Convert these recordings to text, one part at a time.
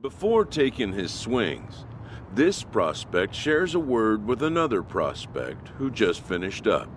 Before taking his swings, this prospect shares a word with another prospect who just finished up.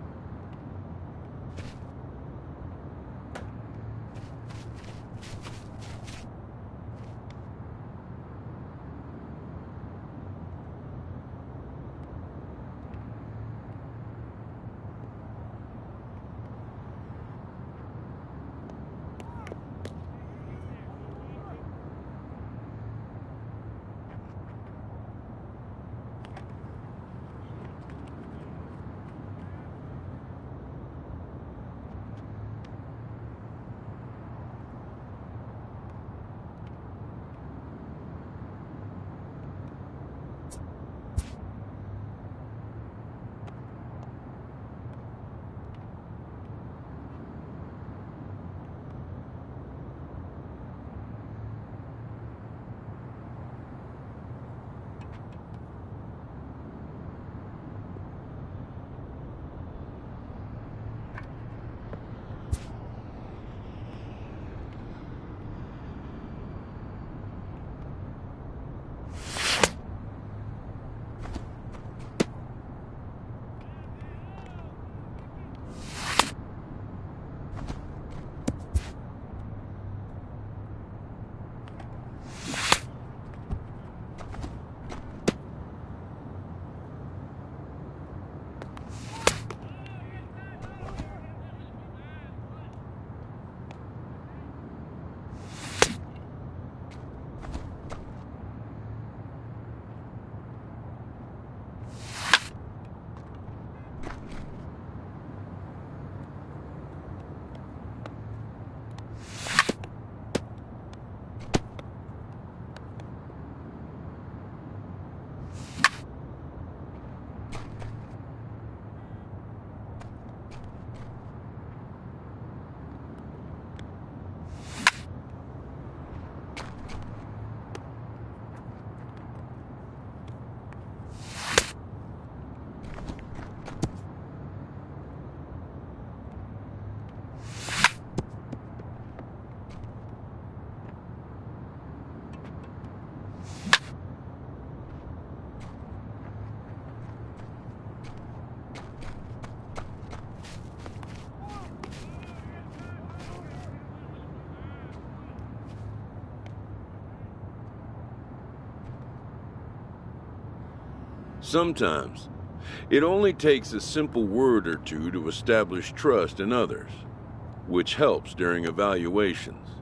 Sometimes, it only takes a simple word or two to establish trust in others, which helps during evaluations.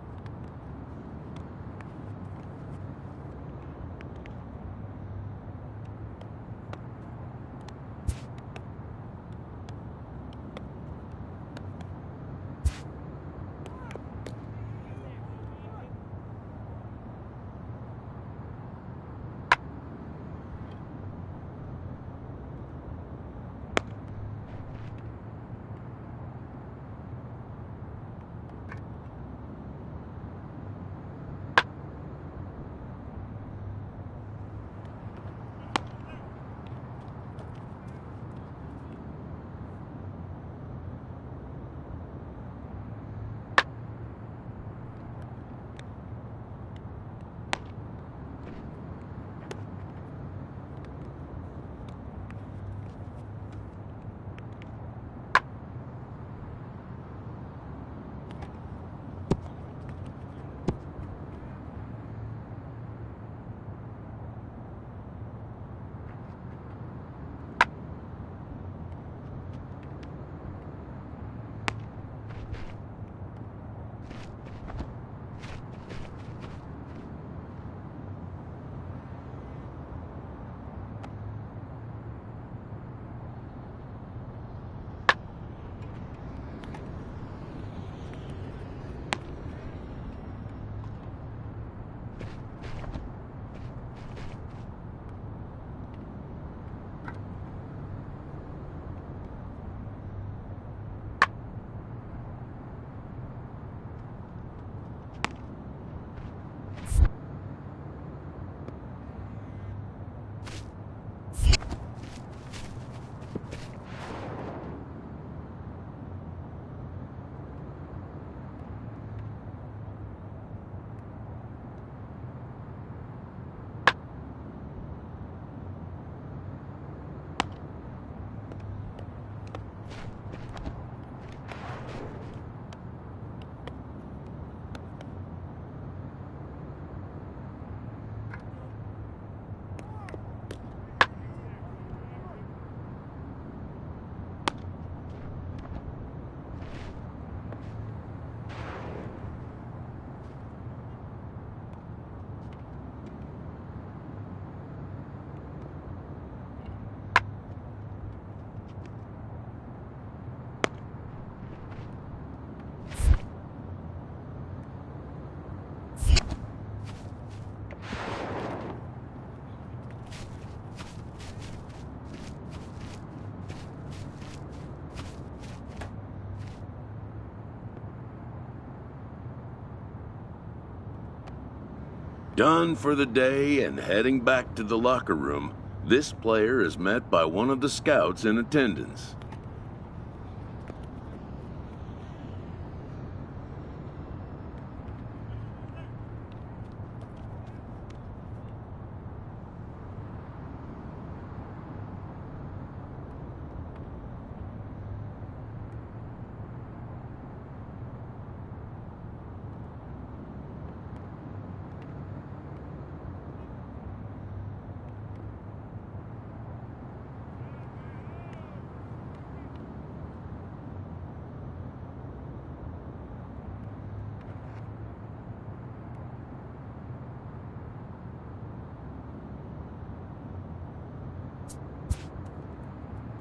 Done for the day and heading back to the locker room, this player is met by one of the scouts in attendance.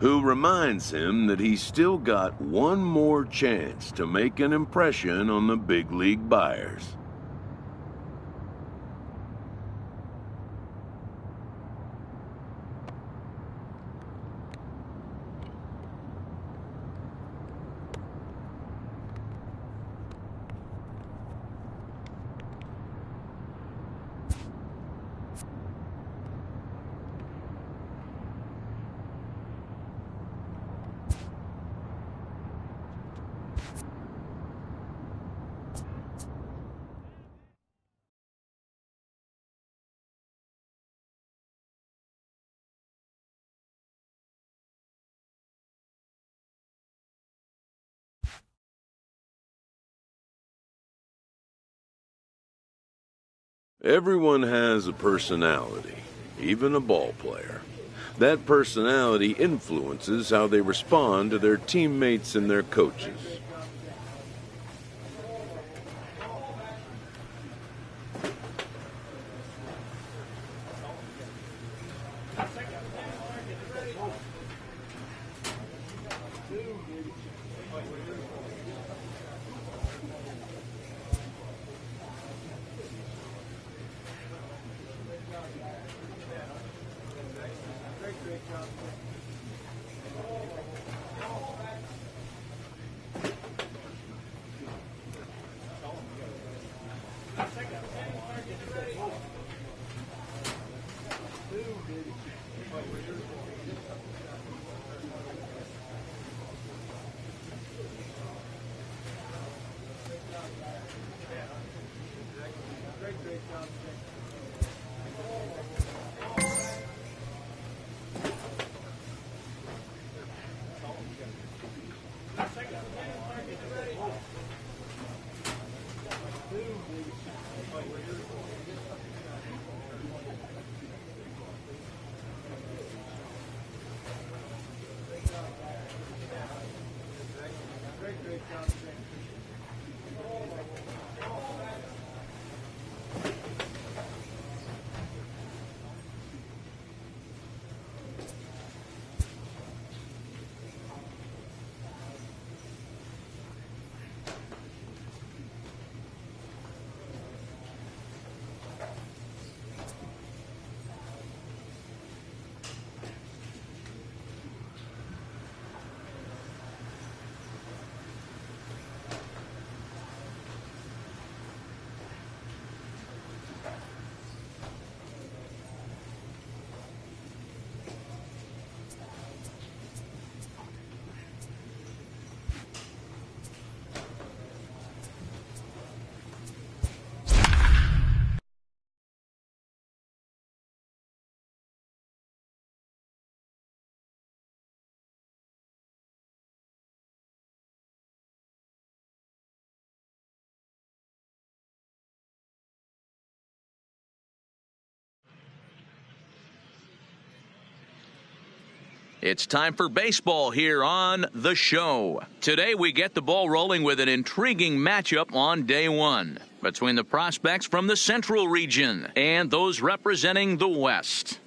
Who reminds him that he's still got one more chance to make an impression on the big league buyers. Everyone has a personality, even a ball player. That personality influences how they respond to their teammates and their coaches. It's time for baseball here on The Show. Today we get the ball rolling with an intriguing matchup on day one between the prospects from the Central region and those representing the West.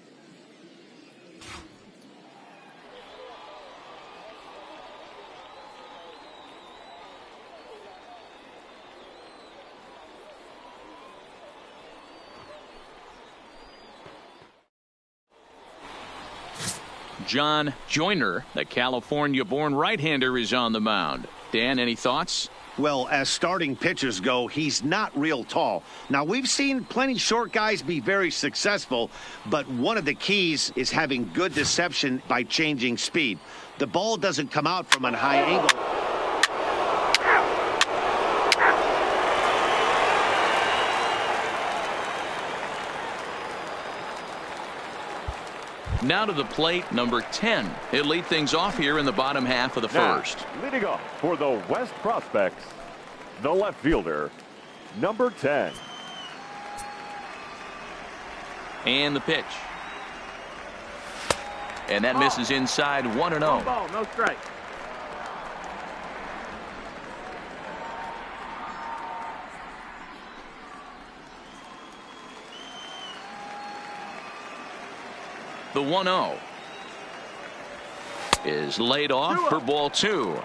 John Joyner, the California-born right-hander, is on the mound. Dan, any thoughts? Well, as starting pitchers go, he's not real tall. Now, we've seen plenty short guys be very successful, but one of the keys is having good deception by changing speed. The ball doesn't come out from a high angle. Now to the plate, number 10. He'll lead things off here in the bottom half of the first. Leading off for the West Prospects, the left fielder, number 10. And the pitch. And that misses inside 1-0. No ball, no strike. The 1-0 is laid off for ball 2.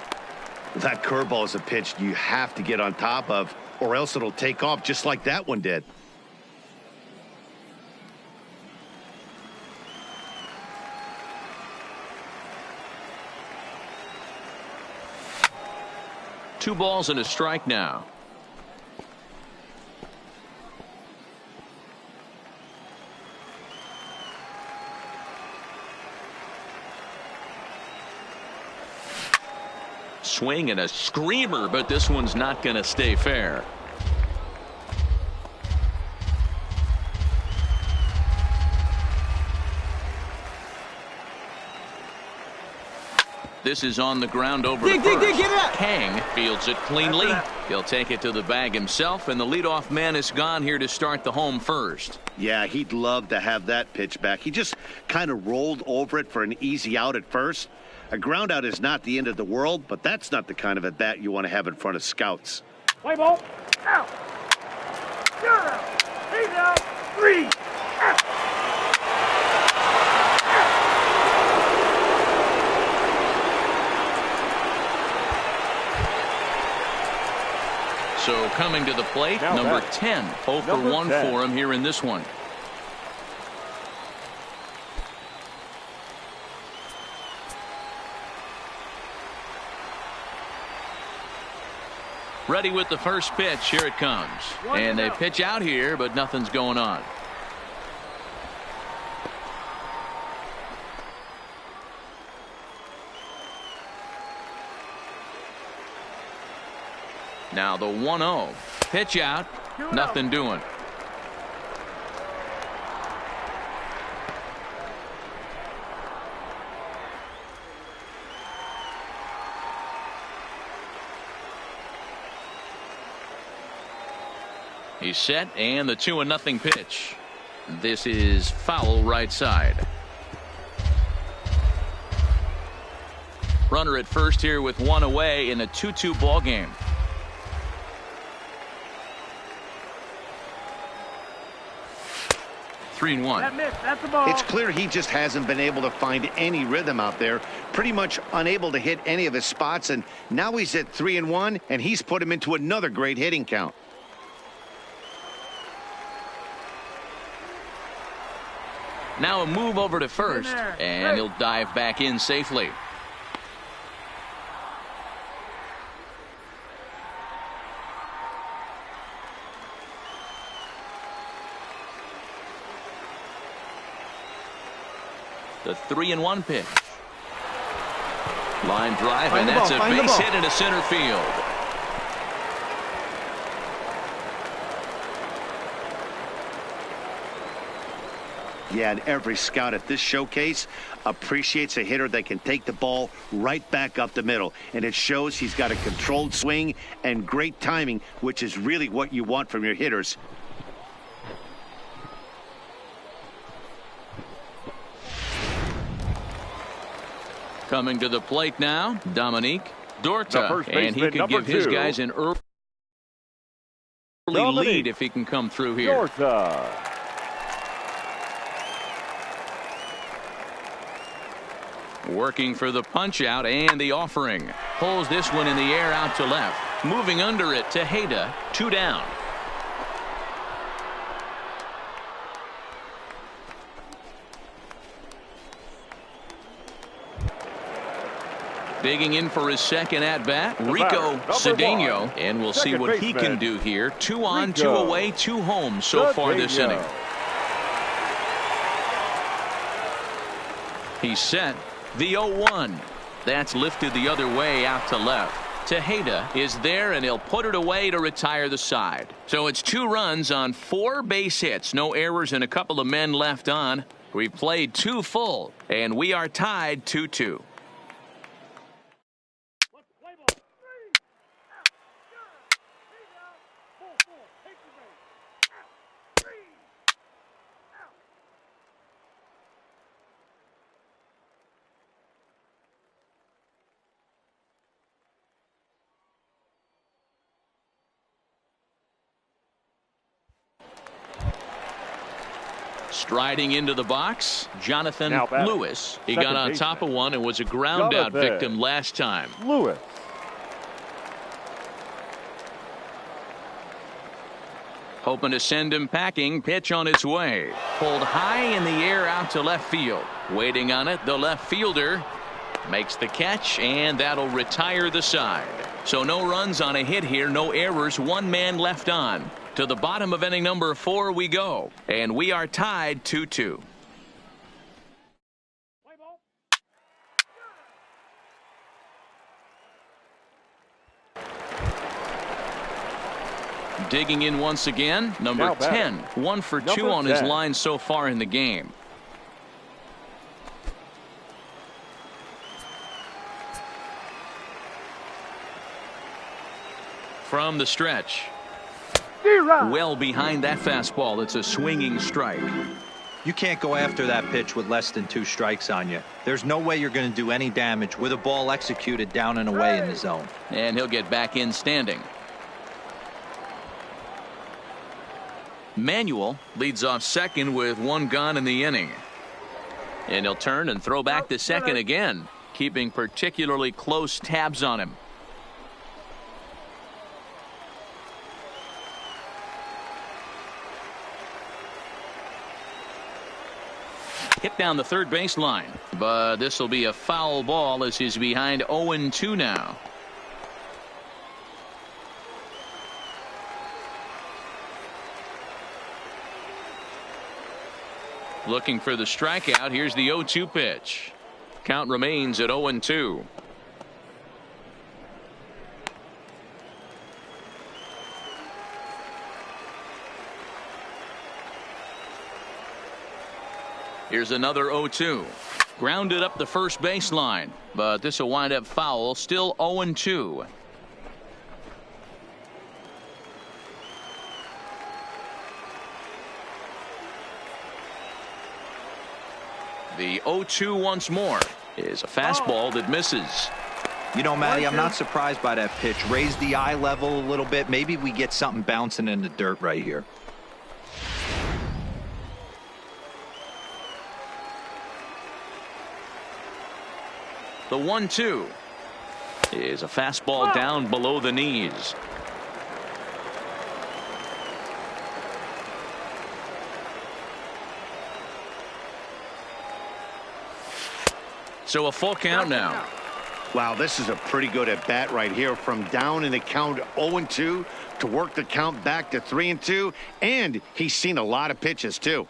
That curveball is a pitch you have to get on top of, or else it'll take off just like that one did. Two balls and a strike now. Swing and a screamer, but this one's not going to stay fair. This is on the ground over to first. Get it out. Kang fields it cleanly. He'll take it to the bag himself, and the leadoff man is gone here to start the home first. Yeah, he'd love to have that pitch back. He just kind of rolled over it for an easy out at first. A ground out is not the end of the world, but that's not the kind of at bat you want to have in front of scouts. Play ball. Out. You're out. He's out. 3. Out. So coming to the plate, Now number back. 10. 0 for 1 for him here in this one. Ready with the first pitch. Here it comes. And they pitch out here, but nothing's going on. Now the 1-0. Pitch out. Nothing doing. He's set, and the 2-0 pitch. This is foul right side. Runner at first here with 1 away in a 2-2 ball game. Three and 1. That miss. That's the ball. It's clear he just hasn't been able to find any rhythm out there. Pretty much unable to hit any of his spots, and now he's at 3-1, and he's put him into another great hitting count. Now a move over to first, and he'll dive back in safely. The 3-1 pitch. Line drive, and that's a base hit into center field. Yeah, and every scout at this showcase appreciates a hitter that can take the ball right back up the middle. And it shows he's got a controlled swing and great timing, which is really what you want from your hitters. Coming to the plate now, Dominique Dorta, and he could give his guys an early lead if he can come through here. Dorta. Working for the punch out and the offering. Pulls this one in the air out to left. Moving under it to Hayda. 2 down. Digging in for his second at-bat, Rico Cedeno. And we'll see what he can do here. 2 on, 2 away, 2 home so far this inning. He's set. The 0-1. That's lifted the other way out to left. Tejeda is there, and he'll put it away to retire the side. So it's 2 runs on 4 base hits. No errors and a couple of men left on. We've played 2 full, and we are tied 2-2. Striding into the box, Jonathan Lewis. He got on top of one and was a ground out victim last time. Lewis. Hoping to send him packing. Pitch on its way. Pulled high in the air out to left field. Waiting on it, the left fielder makes the catch, and that'll retire the side. So no runs on a hit here, no errors, 1 man left on. To the bottom of inning number 4 we go, and we are tied 2-2. Digging in once again, number 10. 1 for 2 on his line so far in the game. From the stretch. Well behind that fastball. It's a swinging strike. You can't go after that pitch with less than 2 strikes on you. There's no way you're going to do any damage with a ball executed down and away in the zone. And he'll get back in standing. Manuel leads off second with 1 gone in the inning. And he'll turn and throw back to second again, keeping particularly close tabs on him. Hit down the third baseline, but this will be a foul ball as he's behind 0-2 now. Looking for the strikeout. Here's the 0-2 pitch. Count remains at 0-2. Here's another 0-2. Grounded up the first baseline, but this will wind up foul. Still 0-2. The 0-2 once more is a fastball that misses. You know, Matty, I'm not surprised by that pitch. Raise the eye level a little bit. Maybe we get something bouncing in the dirt right here. The 1-2 is a fastball down below the knees. So a full count now. Wow, this is a pretty good at bat right here, from down in the count 0-2 to work the count back to 3-2, and he's seen a lot of pitches too.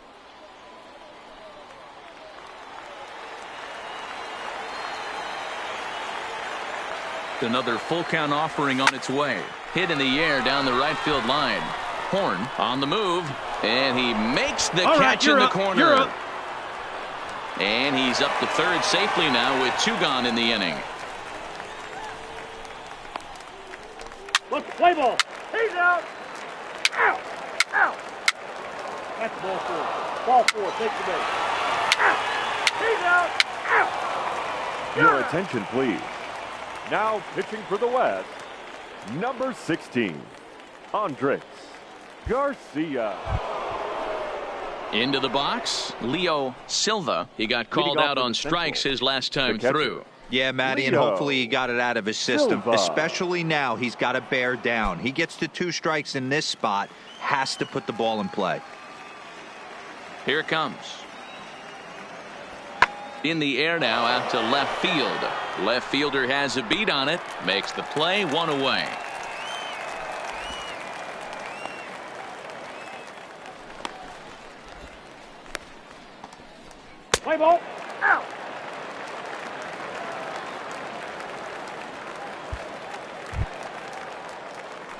Another full count offering on its way. Hit in the air down the right field line. Horn on the move, and he makes the catch in the corner. And he's up to third safely now with 2 gone in the inning. Look, play ball. He's out. Out. Out. That's ball 4. Ball 4. Take the base. Out. He's out. Out. Your attention, please. Now pitching for the West, number 16, Andres Garcia. Into the box, Leo Silva. He got called out on strikes his last time through. Yeah, Matty, and hopefully he got it out of his system. Especially now, he's got to bear down. He gets to 2 strikes in this spot, has to put the ball in play. Here it comes. In the air now out to left field. Left fielder has a beat on it. Makes the play, 1 away. Play ball. Out.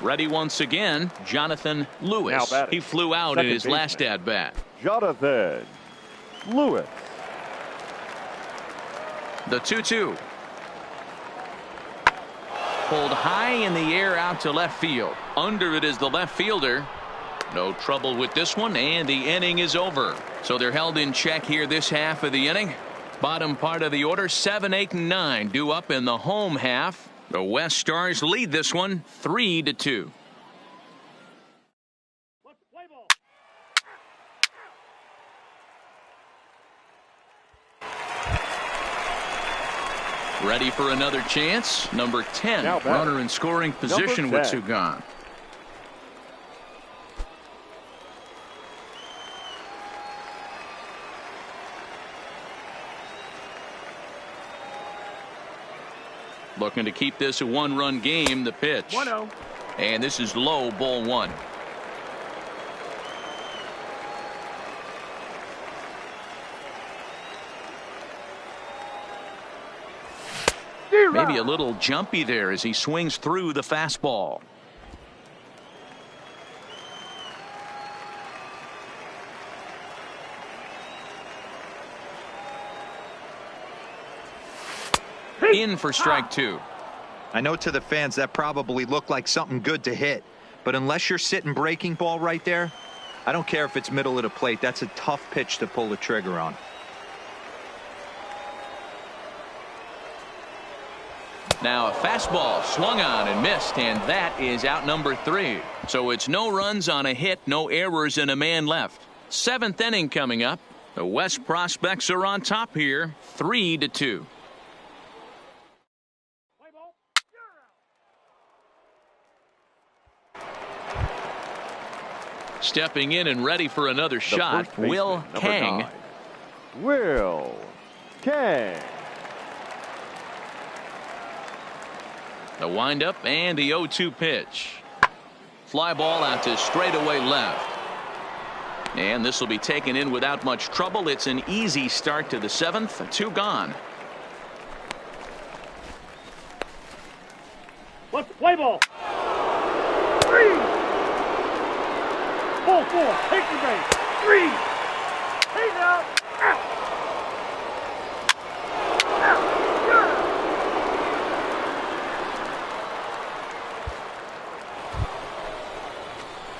Ready once again, Jonathan Lewis. He flew out in his last at bat. Jonathan Lewis. The 2-2. Pulled high in the air out to left field. Under it is the left fielder. No trouble with this one, and the inning is over. So they're held in check here this half of the inning. Bottom part of the order, 7, 8, and 9 due up in the home half. The West Stars lead this one 3-2. Ready for another chance. Number 10, runner in scoring position with 2 gone. Looking to keep this a 1-run game. The pitch. 1-0. And this is low, ball 1. Maybe a little jumpy there as he swings through the fastball. In for strike 2. I know to the fans that probably looked like something good to hit, but unless you're sitting breaking ball right there, I don't care if it's middle of the plate. That's a tough pitch to pull the trigger on. Now a fastball swung on and missed, and that is out number 3. So it's no runs on a hit, no errors, and a man left. 7th inning coming up. The West Prospects are on top here, 3-2. Stepping in and ready for another shot, Will Kang. Will Kang. The windup and the 0-2 pitch. Fly ball out to straightaway left. And this will be taken in without much trouble. It's an easy start to the 7th. 2 gone. Let's play ball. 3. Pull 4. Take the base. 3. He's out. Out.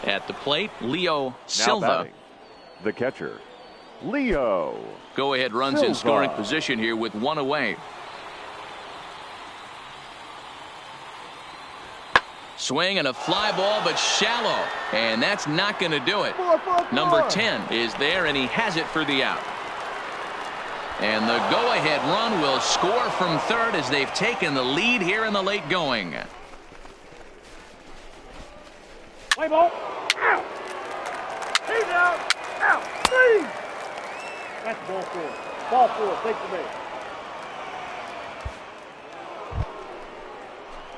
At the plate, Leo Silva. Batting, the catcher, Leo. Go ahead runs Silva. In scoring position here with 1 away. Swing and a fly ball, but shallow. And that's not going to do it. Number 10 is there, and he has it for the out. And the go-ahead run will score from third as they've taken the lead here in the late going. Play ball. Out. He's out. Out. 3. That's ball 4. Ball 4. Take the base.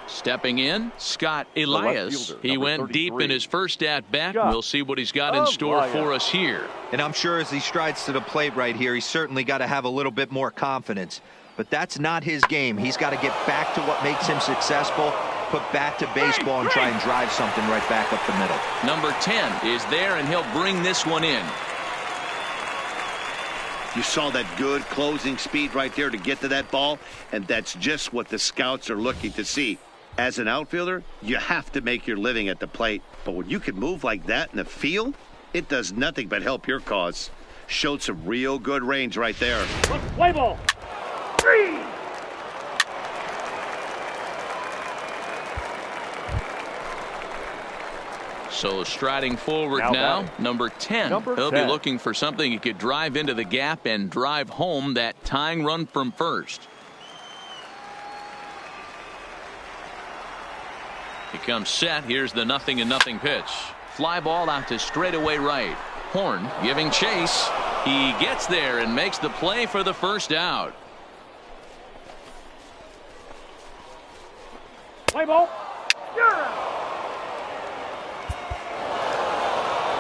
Stepping in, Scott Elias. fielder, He went 33. deep in his first at-bat. We'll see what he's got in store for us here. And I'm sure as he strides to the plate right here, he's certainly got to have a little bit more confidence. But that's not his game. He's got to get back to what makes him successful, put bat to baseball, and try and drive something right back up the middle. Number 10 is there, and he'll bring this one in. You saw that good closing speed right there to get to that ball, and that's just what the scouts are looking to see. As an outfielder, you have to make your living at the plate, but when you can move like that in the field, it does nothing but help your cause. Showed some real good range right there. Let's play ball. 3. So striding forward now, number 10. He'll be looking for something he could drive into the gap and drive home that tying run from first. He comes set. Here's the 0-0 pitch. Fly ball out to straightaway right. Horn giving chase. He gets there and makes the play for the first out. Play ball. You're out.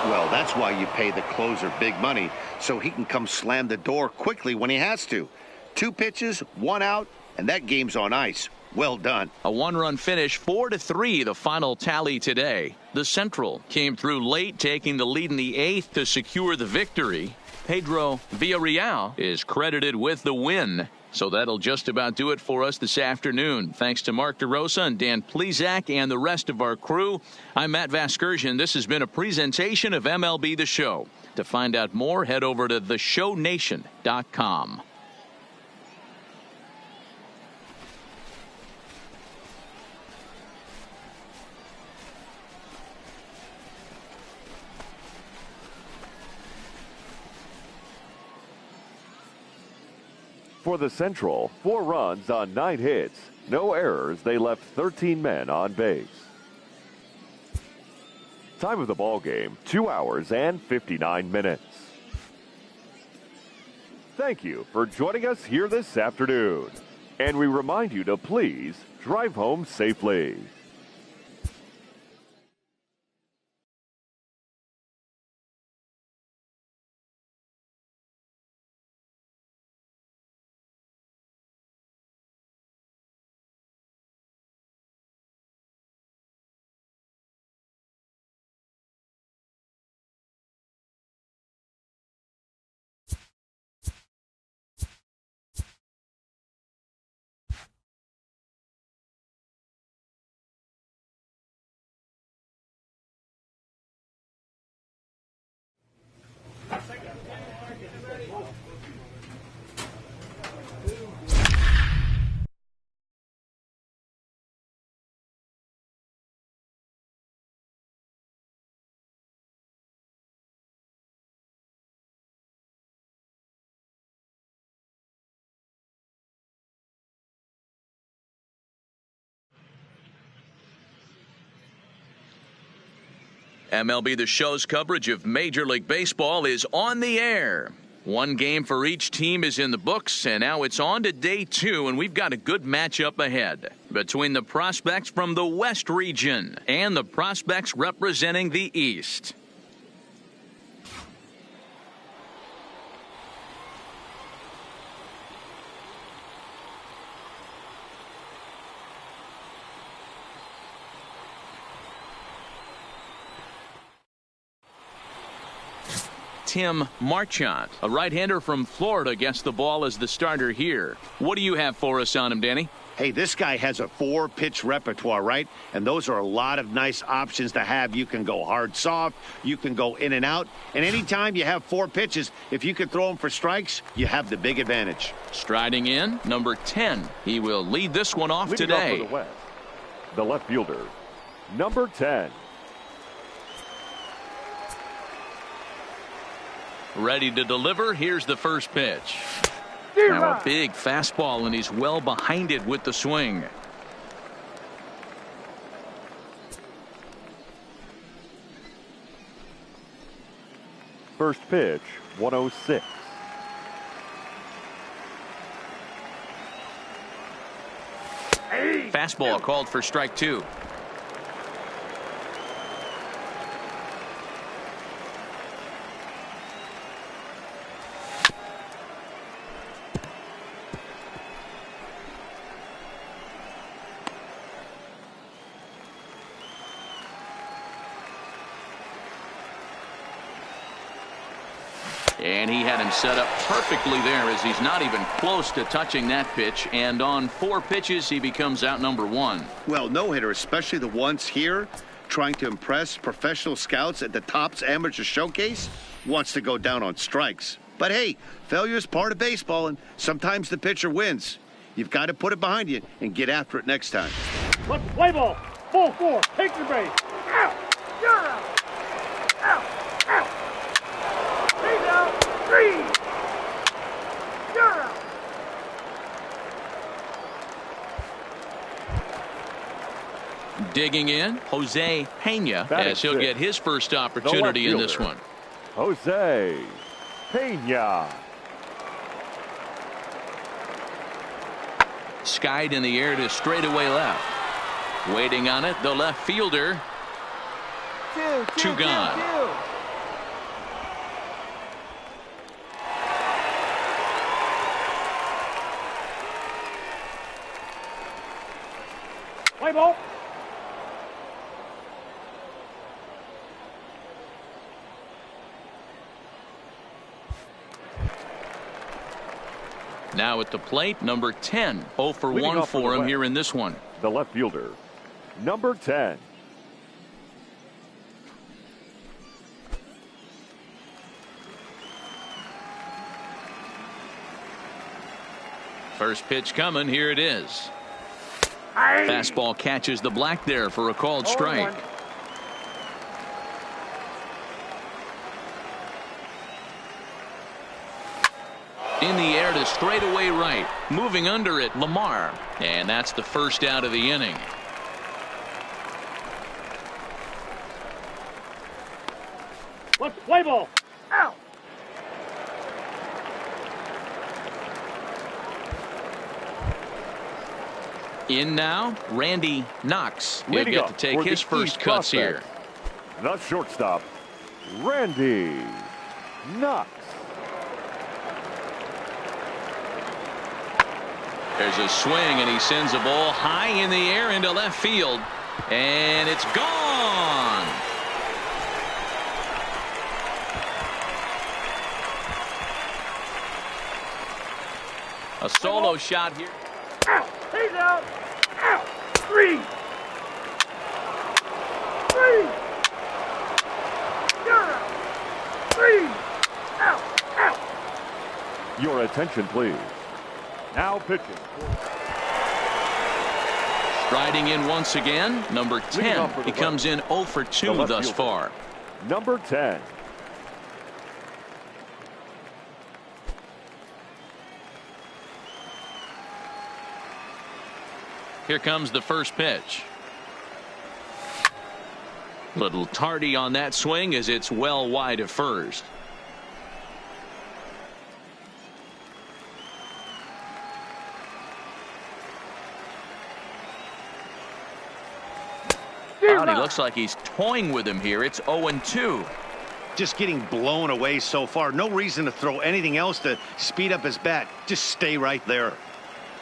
Well, that's why you pay the closer big money, so he can come slam the door quickly when he has to. 2 pitches, 1 out, and that game's on ice. Well done. A 1-run finish, 4-3, the final tally today. The Central came through late, taking the lead in the 8th to secure the victory. Pedro Villarreal is credited with the win. So that'll just about do it for us this afternoon. Thanks to Mark DeRosa and Dan Plezak and the rest of our crew. I'm Matt Vasgersian. This has been a presentation of MLB The Show. To find out more, head over to theshownation.com. For the Central, 4 runs on 9 hits. No errors. They left 13 men on base. Time of the ball game, 2 hours and 59 minutes. Thank you for joining us here this afternoon. And we remind you to please drive home safely. MLB The Show's coverage of Major League Baseball is on the air. 1 game for each team is in the books, and now it's on to day 2, and we've got a good matchup ahead between the prospects from the West region and the prospects representing the East. Tim Marchant, a right-hander from Florida, gets the ball as the starter here. What do you have for us on him, Danny? Hey, this guy has a 4-pitch repertoire, right? And those are a lot of nice options to have. You can go hard, soft. You can go in and out. And anytime you have 4 pitches, if you can throw them for strikes, you have the big advantage. Striding in, number 10. He will lead this one off Leading today. off for the West, the left fielder, number 10. Ready to deliver. Here's the first pitch. Dear Now a right. big fastball, and he's well behind it with the swing. First pitch, 106. Fastball called for strike 2. And he had him set up perfectly there, as he's not even close to touching that pitch. And on 4 pitches, he becomes out number 1. Well, no-hitter, especially the ones here, trying to impress professional scouts at the Topps Amateur Showcase, wants to go down on strikes. But hey, failure is part of baseball, and sometimes the pitcher wins. You've got to put it behind you and get after it next time. Let's play ball. Ball 4. Take the base. Out. You're out. Out. Out. He's out. 3. You're out. Digging in, Jose Pena, Batting as he'll six, get his first the left opportunity in this fielder, one. Jose Pena. Skied in the air to straightaway left. Waiting on it, the left fielder. Two gone. Play ball. Now at the plate, number 10. 0 for Leading 1 off for him left, here in this one. The left fielder, number 10. First pitch coming. Here it is. Fastball catches the black there for a called strike. In the air to straightaway right. Moving under it, Lamar. And that's the first out of the inning. Let's play ball. Out. In now, Randy Knox. He'll Leading get up to take for his the first East cuts here. prospect, the shortstop, Randy Knox. There's a swing, and he sends a ball high in the air into left field. And it's gone. A solo shot here. Out. He's out. Out. 3. 3. You're out. 3. Out. Out. Your attention, please. Now pitching. Striding in once again, number 10. He comes in 0 for 2 thus far. Number 10. Here comes the first pitch. Little tardy on that swing as it's well wide of first. He looks like he's toying with him here. It's 0-2. Just getting blown away so far. No reason to throw anything else to speed up his bat. Just stay right there.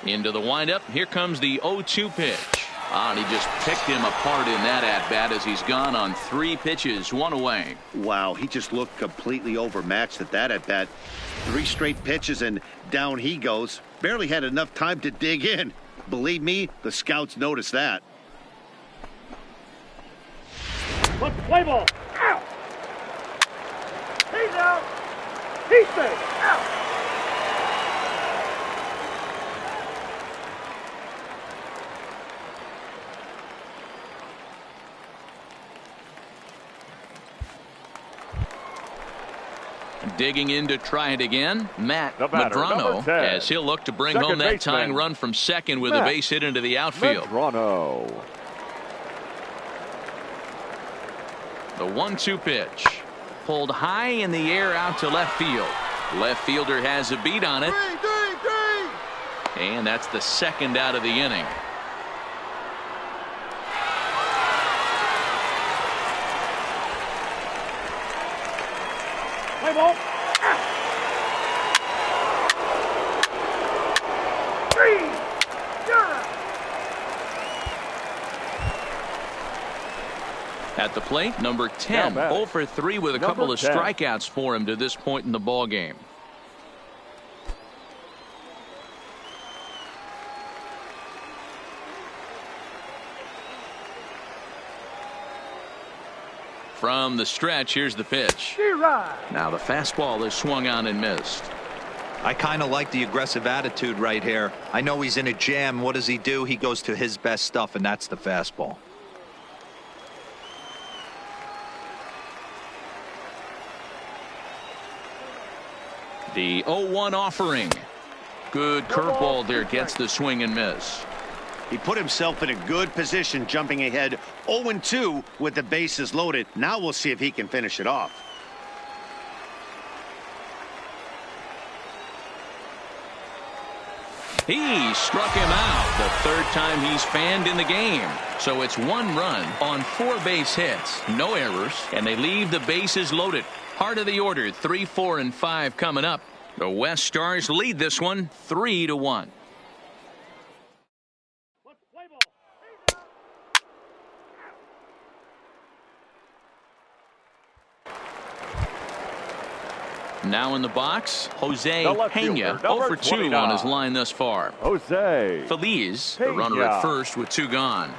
Into the windup. Here comes the 0-2 pitch. And he just picked him apart in that at-bat as he's gone on 3 pitches, 1 away. Wow, he just looked completely overmatched at that at-bat. 3 straight pitches and down he goes. Barely had enough time to dig in. Believe me, the scouts noticed that. Let's play ball. Out. He's out. He's safe. Out. Digging in to try it again, Matt The batter, Madrano, as he'll look to bring home that tying run from second with a base hit into the outfield. Madrano. The 1-2 pitch. Pulled high in the air out to left field. Left fielder has a beat on it. And that's the second out of the inning. Play ball. Out. 3. You're out. At the plate, number 10. 0 for 3 with a couple of strikeouts for him to this point in the ball game. From the stretch, here's the pitch. Now the fastball is swung on and missed. I kind of like the aggressive attitude right here. I know he's in a jam. What does he do? He goes to his best stuff, and that's the fastball. The 0-1 offering. Good curveball there, gets the swing and miss. He put himself in a good position, jumping ahead 0-2 with the bases loaded. Now we'll see if he can finish it off. He struck him out, the third time he's fanned in the game. So it's 1 run on 4 base hits, no errors, and they leave the bases loaded. Heart of the order, 3, 4, and 5 coming up. The West Stars lead this one 3-1. Now in the box, Jose Pena, 0 for 2 on his line thus far. Jose Feliz, Pena, the runner at first with 2 gone.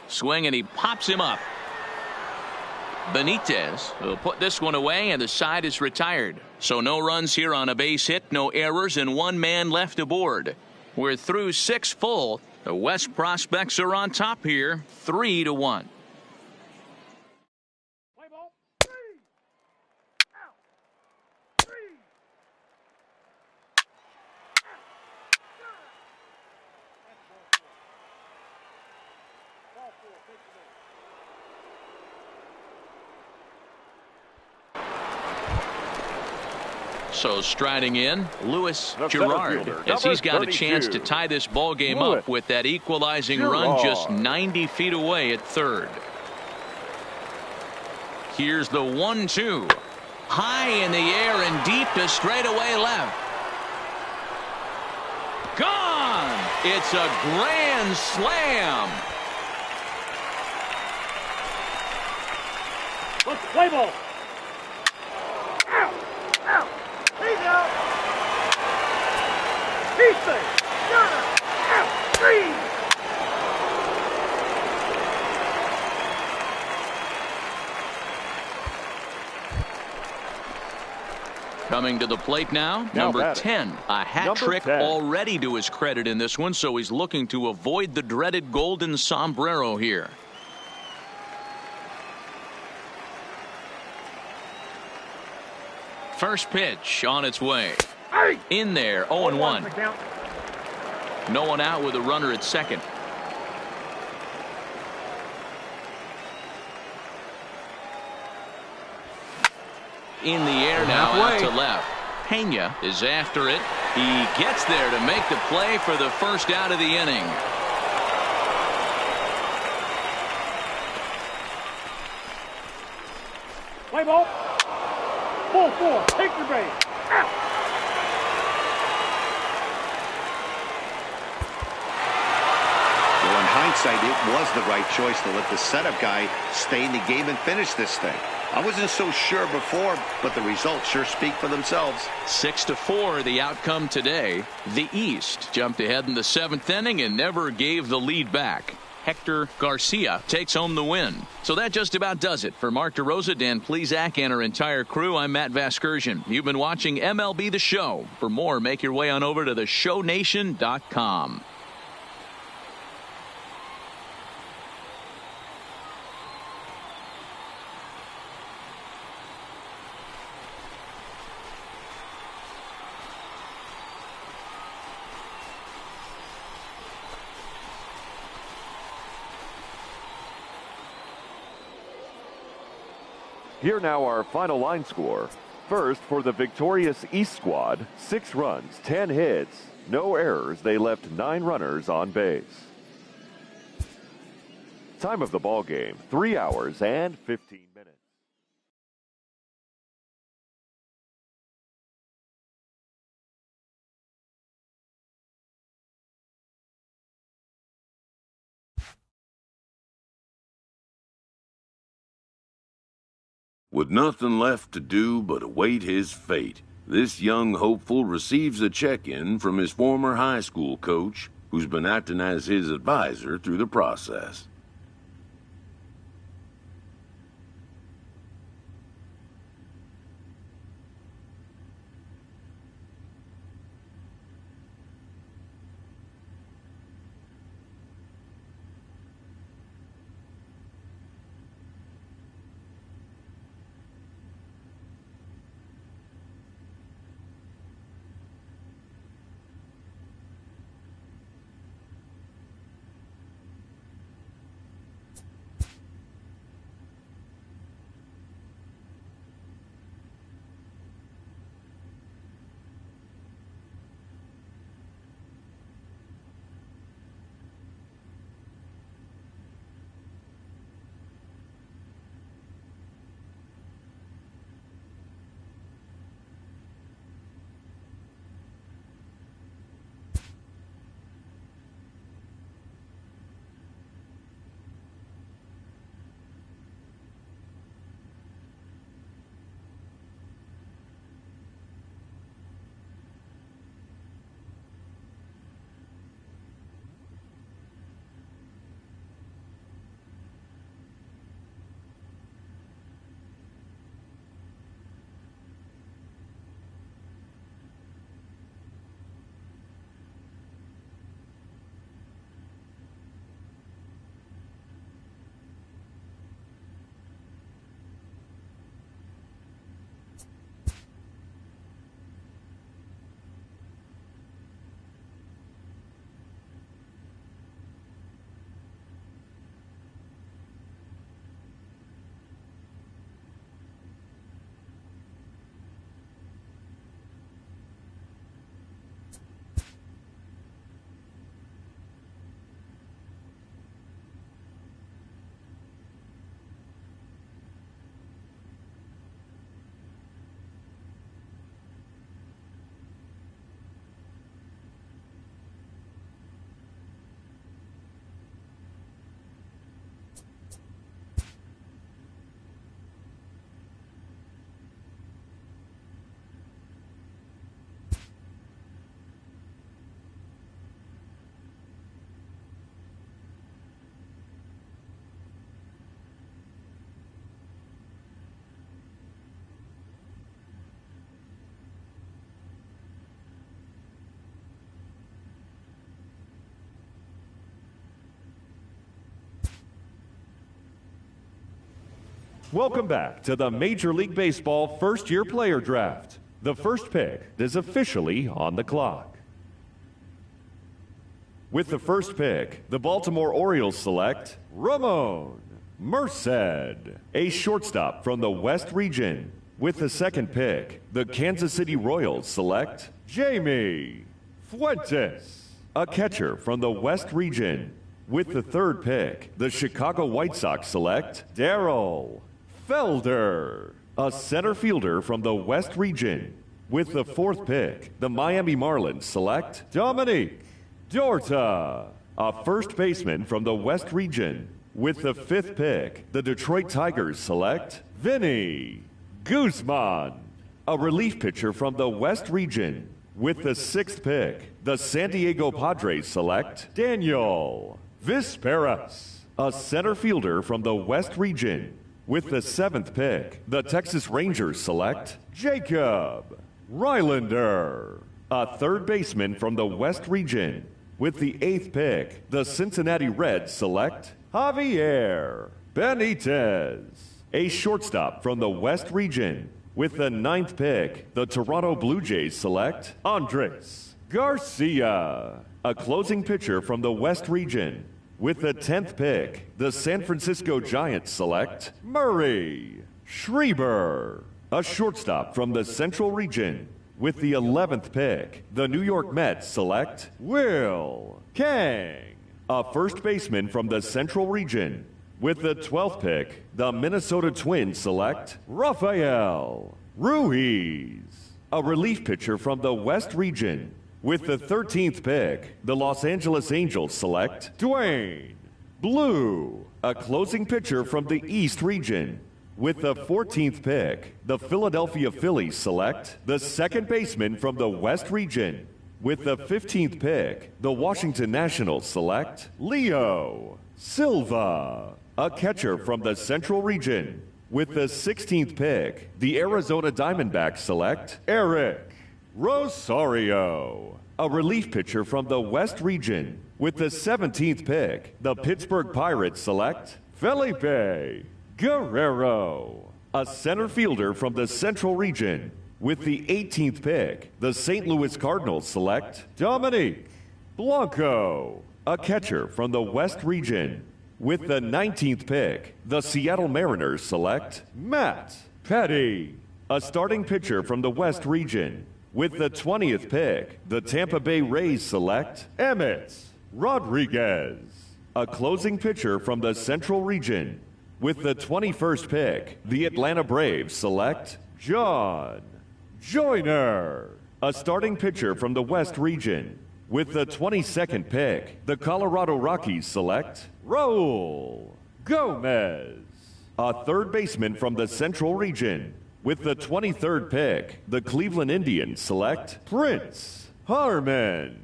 Swing, and he pops him up. Benitez will put this one away, and the side is retired. So no runs here on a base hit, no errors, and 1 man left aboard. We're through 6 full. The West prospects are on top here, 3-1. So striding in, Luis Gerard, as he's got a chance to tie this ball game up with that equalizing run just 90 feet away at third. Here's the 1-2. High in the air and deep to straightaway left. Gone! It's a grand slam. Let's play ball. Out! Out! He's out! He's safe! Out! 3! Coming to the plate now number 10. A hat trick already to his credit in this one, so he's looking to avoid the dreaded golden sombrero here. First pitch on its way. In there, 0-1. No one out with a runner at second. In the air now, out to left. Pena is after it. He gets there to make the play for the first out of the inning. Play ball. Full 4. Take your base. Out. Well, in hindsight, it was the right choice to let the setup guy stay in the game and finish this thing. I wasn't so sure before, but the results sure speak for themselves. 6-4 the outcome today. The East jumped ahead in the 7th inning and never gave the lead back. Hector Garcia takes home the win. So that just about does it. For Mark DeRosa, Dan Plesac, and our entire crew, I'm Matt Vasgersian. You've been watching MLB The Show. For more, make your way on over to theshownation.com. Here now our final line score. First, for the victorious East squad, 6 runs, 10 hits, no errors. They left 9 runners on base. Time of the ball game, 3 hours and 15 minutes. With nothing left to do but await his fate, this young hopeful receives a check-in from his former high school coach, who's been acting as his advisor through the process. Welcome back to the Major League Baseball first-year player draft. The first pick is officially on the clock. With the first pick, the Baltimore Orioles select Ramon Merced, a shortstop from the West Region. With the second pick, the Kansas City Royals select Jamie Fuentes, a catcher from the West Region. With the third pick, the Chicago White Sox select Darryl Felder, a center fielder from the West Region. With the fourth pick, the Miami Marlins select Dominique Dorta, a first baseman from the West Region. With the fifth pick, the Detroit Tigers select Vinny Guzman, a relief pitcher from the West Region. With the sixth pick, the San Diego Padres select Daniel Visperas, a center fielder from the West Region. With the seventh pick, the Texas Rangers select Jacob Rylander, a third baseman from the West Region. With the eighth pick, the Cincinnati Reds select Javier Benitez, a shortstop from the West Region. With the ninth pick, the Toronto Blue Jays select Andres Garcia, a closing pitcher from the West Region. With the 10th pick, the San Francisco Giants select Murray Schreiber, a shortstop from the Central Region. With the 11th pick, the New York Mets select Will Kang, a first baseman from the Central Region. With the 12th pick, the Minnesota Twins select Rafael Ruiz, a relief pitcher from the West Region. With the 13th pick, the Los Angeles Angels select Dwayne Blue, a closing pitcher from the East Region. With the 14th pick, the Philadelphia Phillies select the second baseman from the West Region. With the 15th pick, the Washington Nationals select Leo Silva, a catcher from the Central Region. With the 16th pick, the Arizona Diamondbacks select Eric Rosario, a relief pitcher from the West Region. With the 17th pick, the Pittsburgh Pirates select Felipe Guerrero, a center fielder from the Central Region. With the 18th pick, the St. Louis Cardinals select Dominique Blanco, a catcher from the West Region. With the 19th pick, the Seattle Mariners select Matt Petty, a starting pitcher from the West Region. With the 20th pick, the Tampa Bay Rays select Emmett Rodriguez, a closing pitcher from the Central Region. With the 21st pick, the Atlanta Braves select John Joyner, a starting pitcher from the West Region. With the 22nd pick, the Colorado Rockies select Raul Gomez, a third baseman from the Central Region. With the 23rd pick, the Cleveland Indians select Prince Harmon,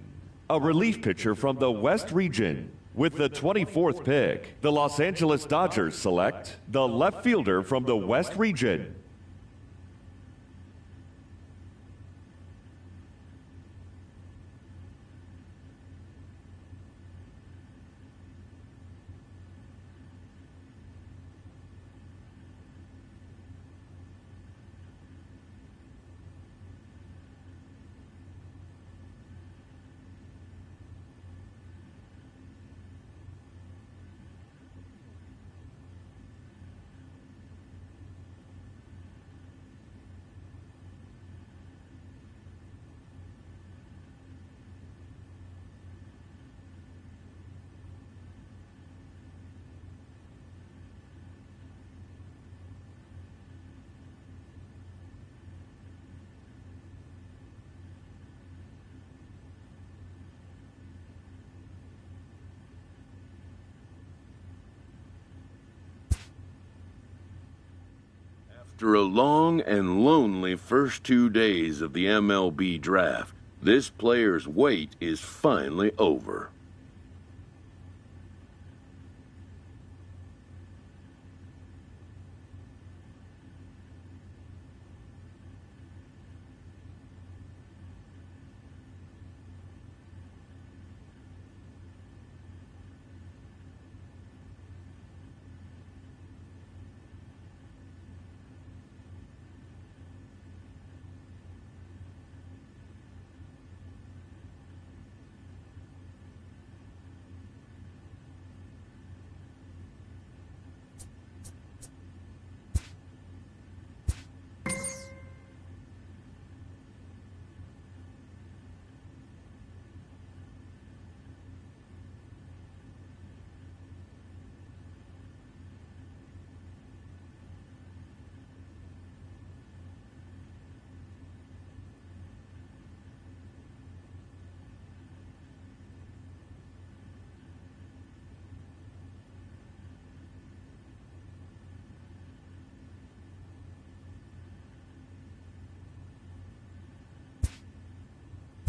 a relief pitcher from the West Region. With the 24th pick, the Los Angeles Dodgers select the left fielder from the West Region. After a long and lonely first 2 days of the MLB draft, this player's wait is finally over.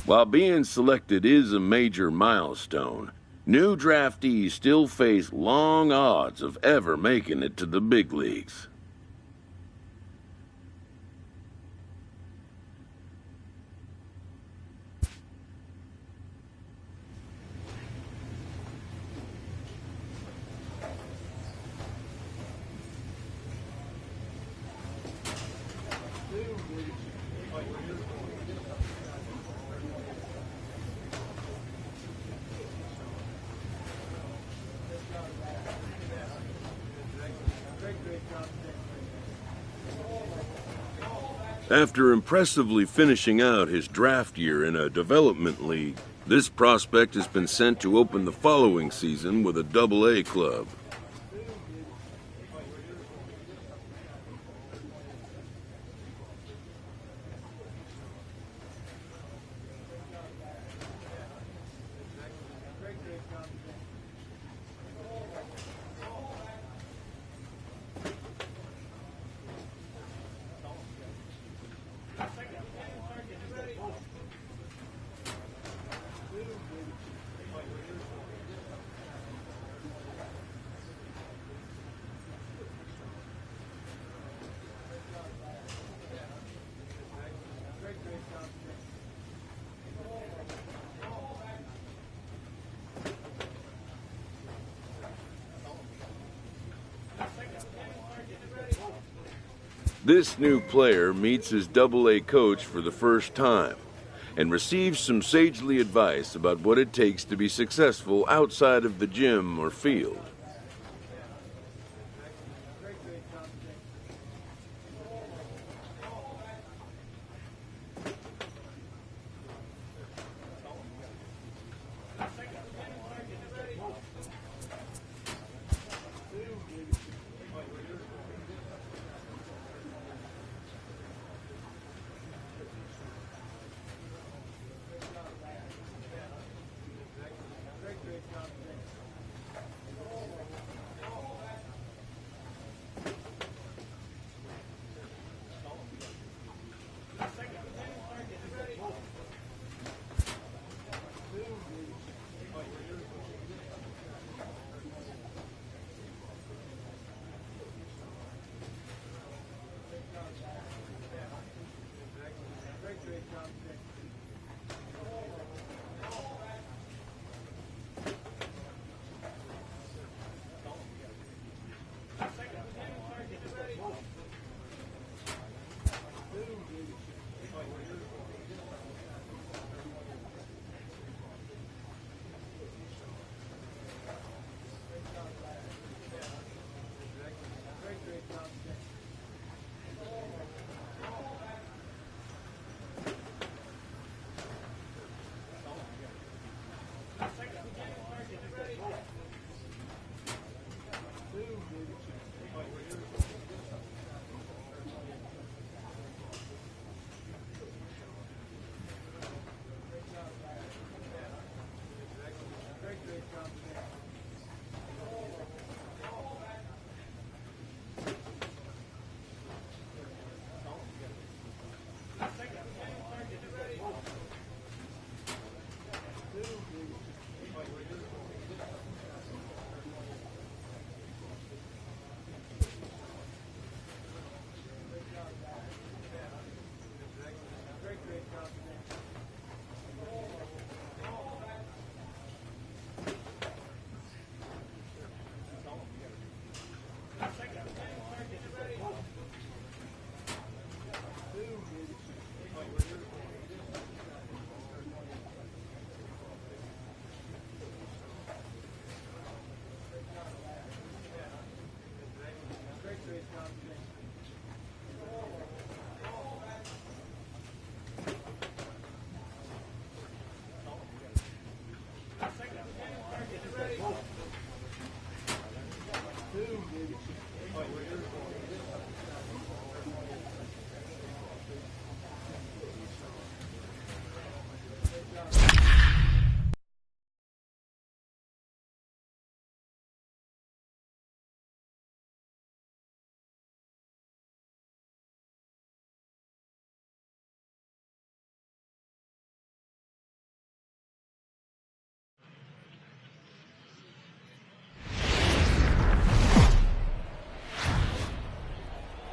While being selected is a major milestone, new draftees still face long odds of ever making it to the big leagues. After impressively finishing out his draft year in a development league, this prospect has been sent to open the following season with a Double-A club. This new player meets his Double-A coach for the first time and receives some sagely advice about what it takes to be successful outside of the gym or field.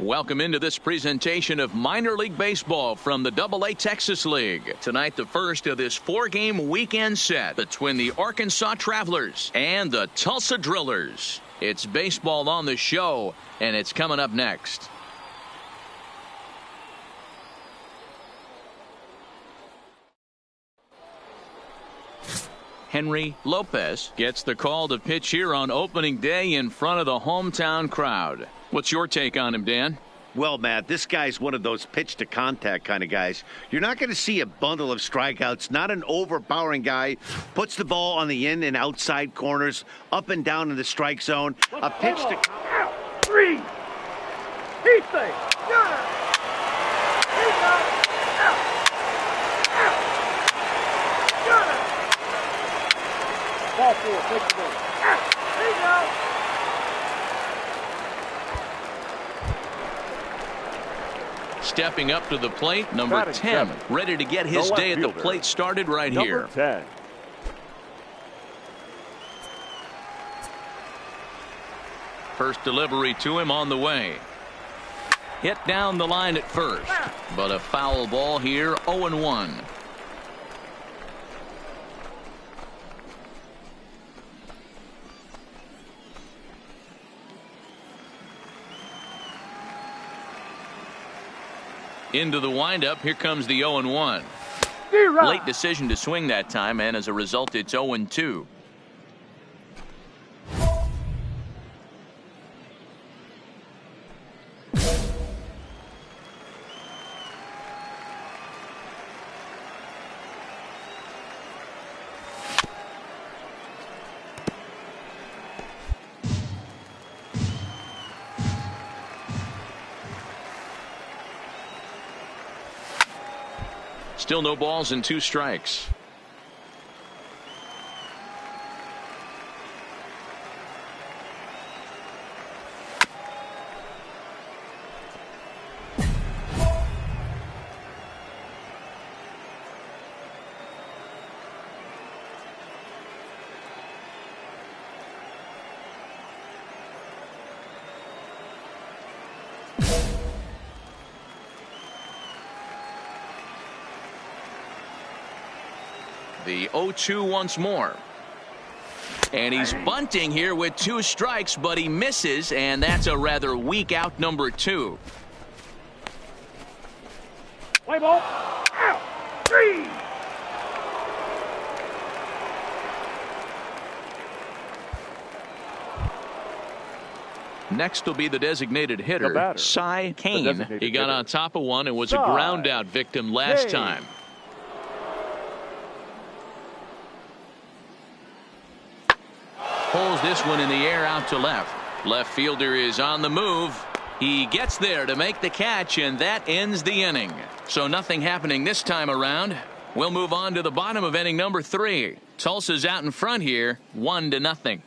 Welcome into this presentation of minor league baseball from the AA Texas League. Tonight, the first of this 4-game weekend set between the Arkansas Travelers and the Tulsa Drillers. It's baseball on the show, and it's coming up next. Henry Lopez gets the call to pitch here on opening day in front of the hometown crowd. What's your take on him, Dan? Well, Matt, this guy's one of those pitch-to-contact kind of guys. You're not going to see a bundle of strikeouts, not an overpowering guy. Puts the ball on the in and outside corners, up and down in the strike zone. A pitch to... Out. 3. He's safe. Got it. He's out. Out. Out. Got it. Ball 4. Take the ball. Out. He's out. Stepping up to the plate, number 10, ready to get his day at the plate started right here. 10. First delivery to him on the way. Hit down the line at first, but a foul ball here, 0-1. Into the windup, here comes the 0-1. Late decision to swing that time, and as a result, it's 0-2. Still no balls and 2 strikes. The 0-2 once more. And he's bunting here with 2 strikes, but he misses, and that's a rather weak out, number 2. Play ball. Out. 3. Next will be the designated hitter, Cy Kane. He got on top of one and was a ground out victim last time. Pulls this one in the air out to left. Left fielder is on the move. He gets there to make the catch, and that ends the inning. So nothing happening this time around. We'll move on to the bottom of inning number 3. Tulsa's out in front here, 1-0.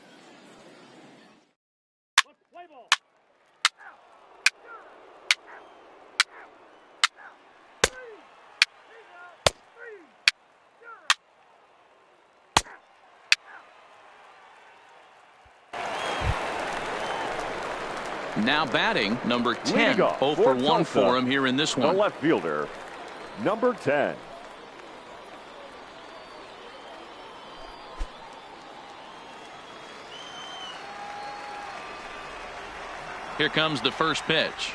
Now batting, number 10. 0 for 1 for him here in this one. The left fielder, number 10. Here comes the first pitch.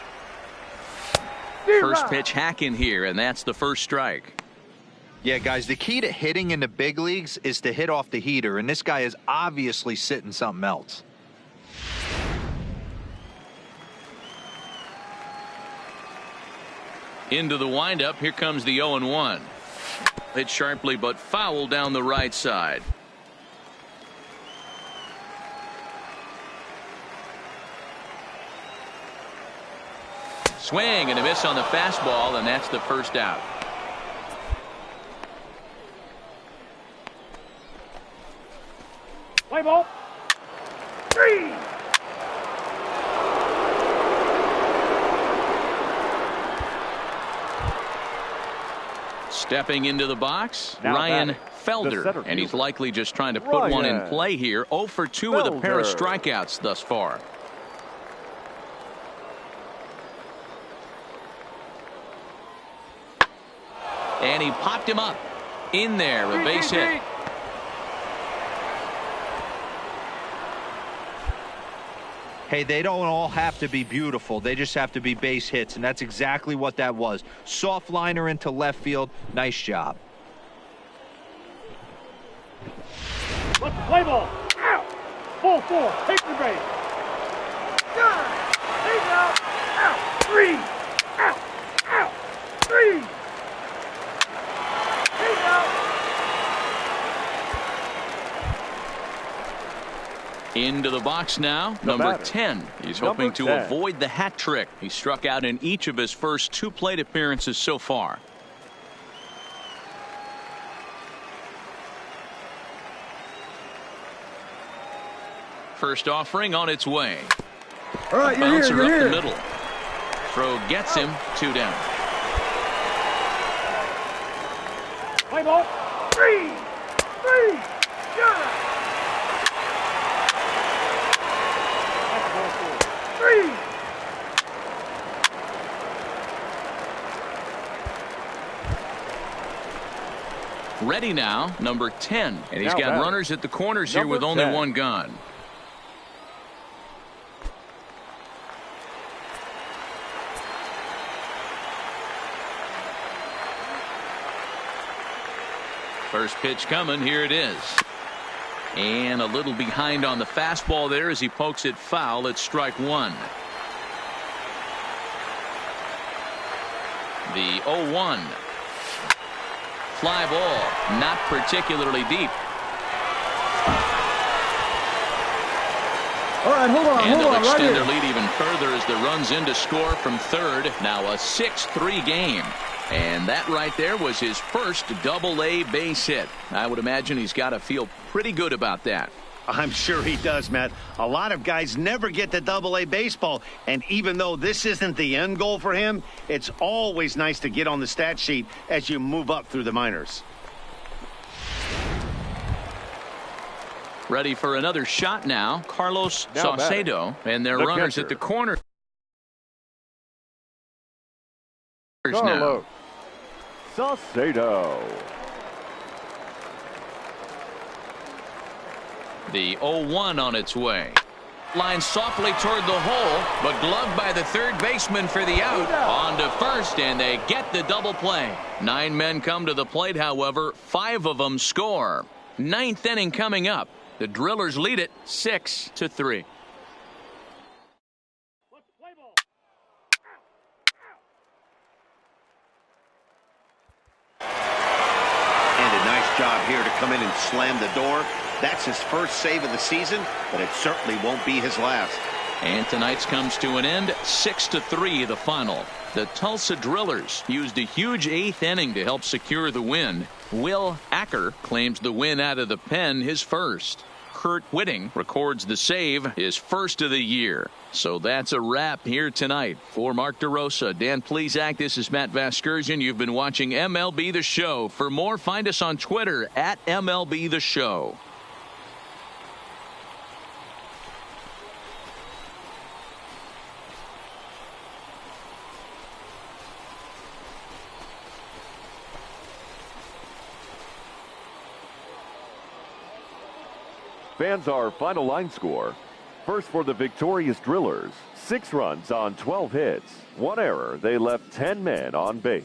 First pitch hacking here, and that's the first strike. Yeah, guys, the key to hitting in the big leagues is to hit off the heater, and this guy is obviously sitting something else. Into the windup, here comes the 0-1. Hit sharply but foul down the right side. Swing and a miss on the fastball, and that's the first out. Play ball. 3. Stepping into the box, Now Ryan batting, Felder, and he's likely just trying to put one in play here. 0 for 2 with a pair of strikeouts thus far. And he popped him up. In there, a base hit. Hey, they don't all have to be beautiful. They just have to be base hits, and that's exactly what that was. Soft liner into left field. Nice job. Let's play ball. Out. Ball 4. Take the base. Got it. He's out. Out. 3. Out. Out. 3. He's out. Into the box now, number 10. He's hoping to avoid the hat trick. He struck out in each of his first 2 plate appearances so far. First offering on its way. All right, Bouncer up the middle. Throw gets him. 2 down. Play ball. 3. 3. Got it. That's ball 4. 3. Ready now, number 10. And he's got runners at the corners here with only 1 gone. First pitch coming. Here it is. And a little behind on the fastball there as he pokes it foul. It's strike 1. The 0-1. Fly ball, not particularly deep. All right, hold on, and they'll right extend here. their lead even further as the runs in to score from third. Now a 6-3 game. And that right there was his first Double-A base hit. I would imagine he's got to feel pretty good about that. I'm sure he does, Matt. A lot of guys never get to Double-A baseball, and even though this isn't the end goal for him, it's always nice to get on the stat sheet as you move up through the minors. Ready for another shot now, Carlos Saucedo, and their runners catcher. at the corner. Carlos Saucedo. The 0-1 on its way. Line softly toward the hole, but gloved by the third baseman for the out. On to first, and they get the double play. 9 men come to the plate, however. 5 of them score. 9th inning coming up. The Drillers lead it 6-3. And a nice job here to come in and slam the door. That's his first save of the season, but it certainly won't be his last. And tonight's comes to an end. 6-3 the final. The Tulsa Drillers used a huge 8th inning to help secure the win. Will Acker claims the win out of the pen, his first. Kurt Whitting records the save, his first of the year. So that's a wrap here tonight. For Mark DeRosa, Dan Plesac, this is Matt Vasgersian. You've been watching MLB The Show. For more, find us on Twitter at MLB The Show. Fans, our final line score. First for the victorious Drillers, 6 runs on 12 hits. 1 error. They left 10 men on base.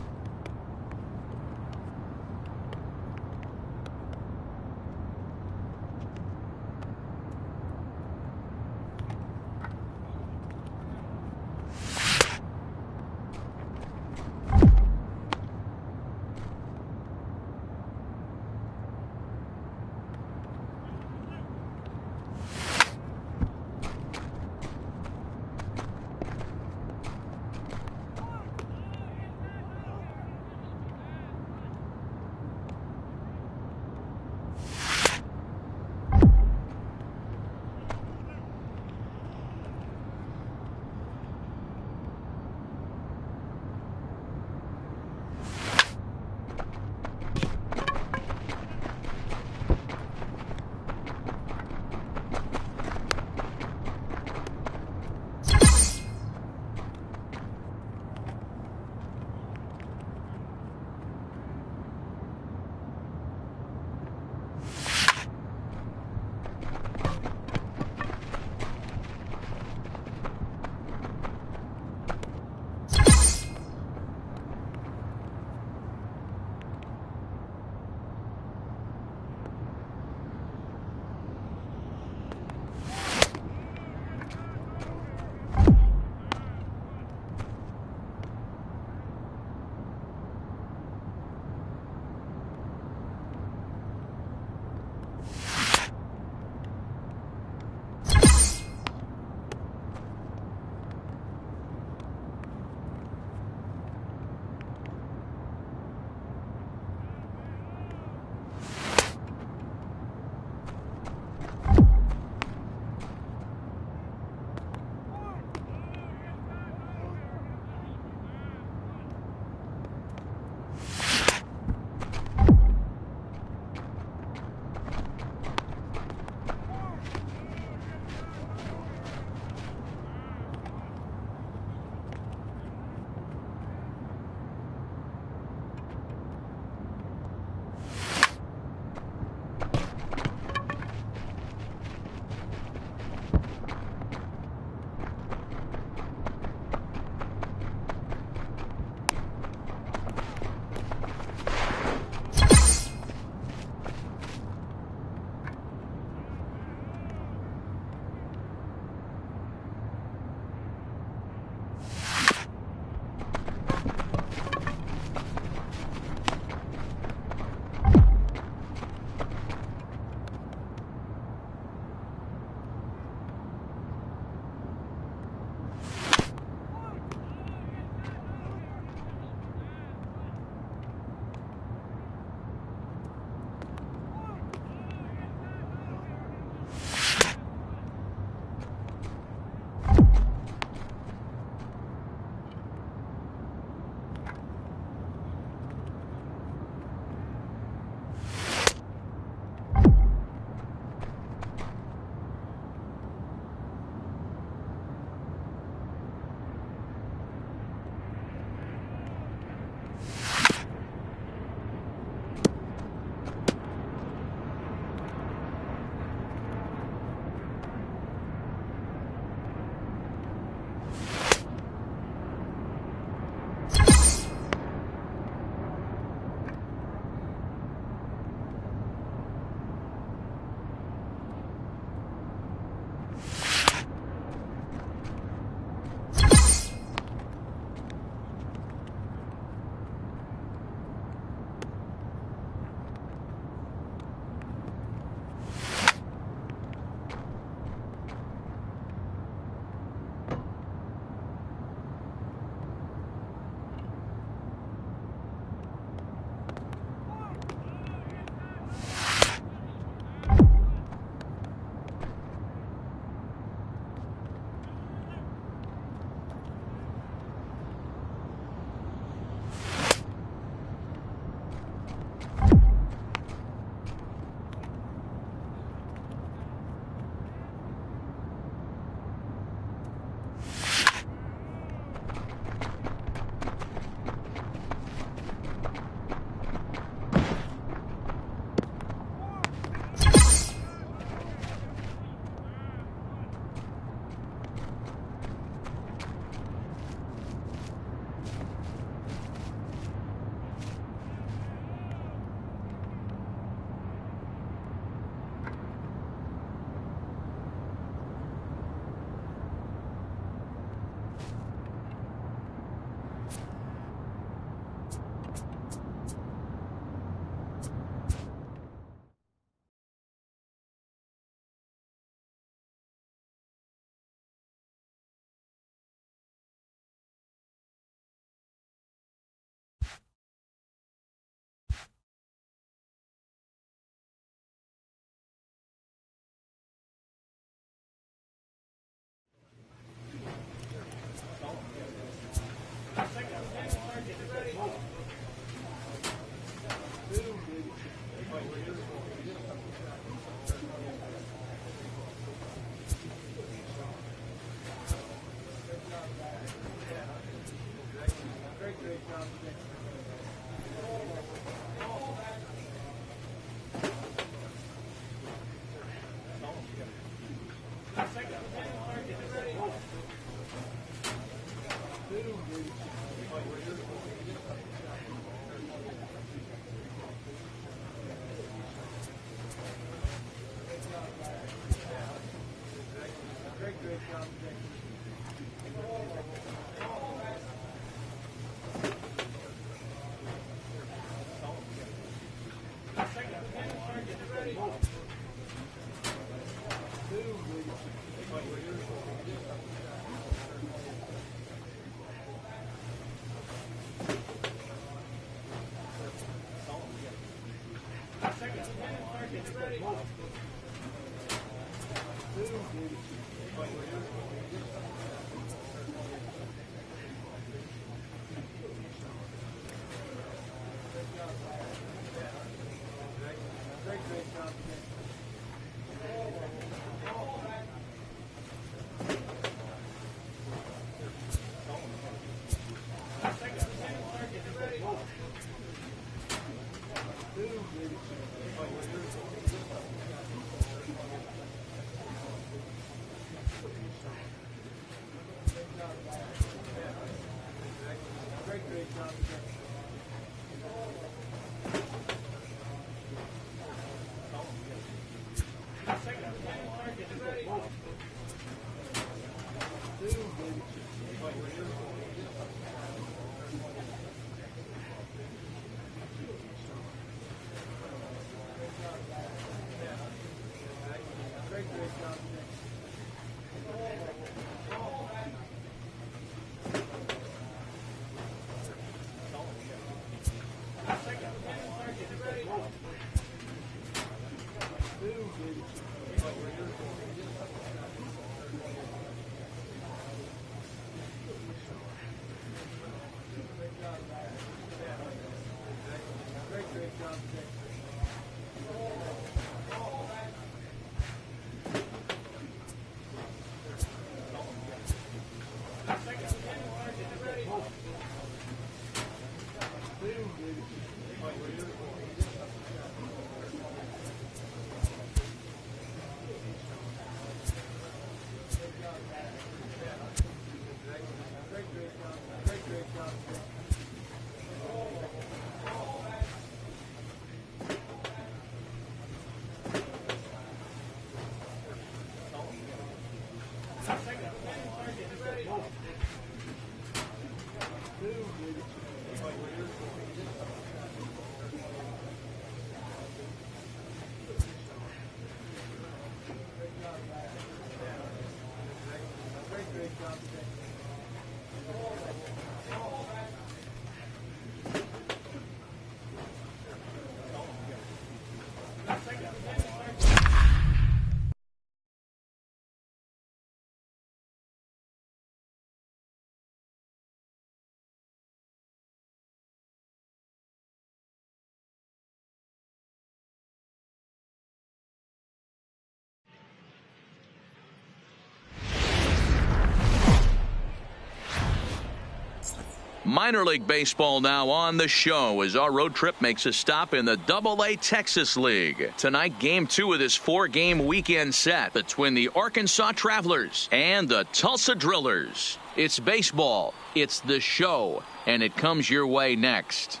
Minor League Baseball now on the show as our road trip makes a stop in the AA Texas League. Tonight, Game 2 of this 4-game weekend set between the Arkansas Travelers and the Tulsa Drillers. It's baseball, it's the show, and it comes your way next.